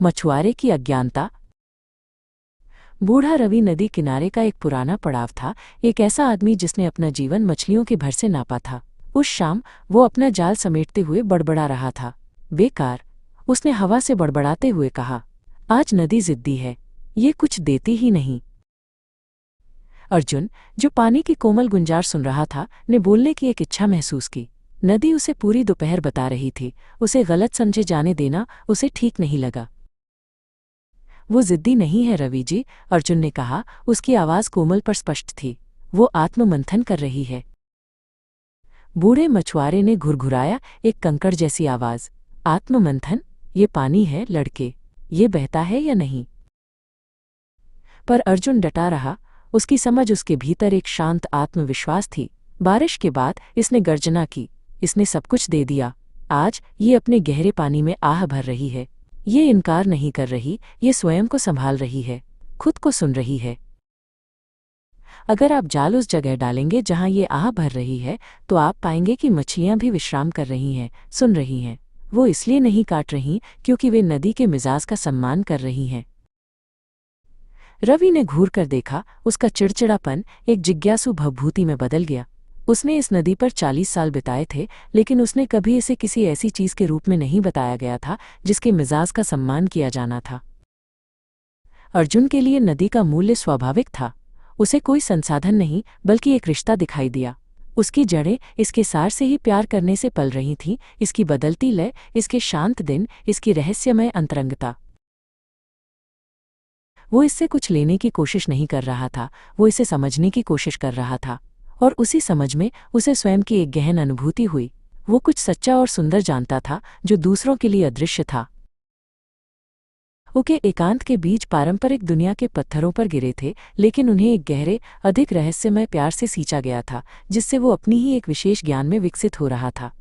मछुआरे की अज्ञानता। बूढ़ा रवि नदी किनारे का एक पुराना पड़ाव था, एक ऐसा आदमी जिसने अपना जीवन मछलियों के भर से नापा था। उस शाम वो अपना जाल समेटते हुए बड़बड़ा रहा था। बेकार, उसने हवा से बड़बड़ाते हुए कहा, आज नदी जिद्दी है, ये कुछ देती ही नहीं। अर्जुन, जो पानी की कोमल गुंजार सुन रहा था, ने बोलने की एक इच्छा महसूस की। नदी उसे पूरी दोपहर बता रही थी, उसे गलत समझे जाने देना उसे ठीक नहीं लगा। वो जिद्दी नहीं है रवि जी, अर्जुन ने कहा, उसकी आवाज़ कोमल पर स्पष्ट थी। वो आत्ममंथन कर रही है। बूढ़े मछुआरे ने घुरघुराया, एक कंकड़ जैसी आवाज़। आत्ममंथन? ये पानी है लड़के, ये बहता है या नहीं? पर अर्जुन डटा रहा, उसकी समझ उसके भीतर एक शांत आत्मविश्वास थी। बारिश के बाद इसने गर्जना की, इसने सब कुछ दे दिया। आज ये अपने गहरे पानी में आह भर रही है। ये इनकार नहीं कर रही, ये स्वयं को संभाल रही है, खुद को सुन रही है। अगर आप जाल उस जगह डालेंगे जहां ये आह भर रही है, तो आप पाएंगे कि मछलियां भी विश्राम कर रही हैं, सुन रही हैं। वो इसलिए नहीं काट रही क्योंकि वे नदी के मिजाज का सम्मान कर रही हैं। रवि ने घूर कर देखा, उसका चिड़चिड़ापन एक जिज्ञासु भवभूति में बदल गया। उसने इस नदी पर 40 साल बिताए थे, लेकिन उसने कभी इसे किसी ऐसी चीज के रूप में नहीं बताया गया था जिसके मिजाज का सम्मान किया जाना था। अर्जुन के लिए नदी का मूल्य स्वाभाविक था। उसे कोई संसाधन नहीं, बल्कि एक रिश्ता दिखाई दिया। उसकी जड़ें इसके सार से ही प्यार करने से पल रही थीं, इसकी बदलती लय, इसके शांत दिन, इसकी रहस्यमय अंतरंगता। वो इससे कुछ लेने की कोशिश नहीं कर रहा था, वो इसे समझने की कोशिश कर रहा था। और उसी समझ में उसे स्वयं की एक गहन अनुभूति हुई। वो कुछ सच्चा और सुंदर जानता था, जो दूसरों के लिए अदृश्य था। उनके एकांत के बीज पारंपरिक दुनिया के पत्थरों पर गिरे थे, लेकिन उन्हें एक गहरे, अधिक रहस्यमय प्यार से सींचा गया था, जिससे वो अपनी ही एक विशेष ज्ञान में विकसित हो रहा था।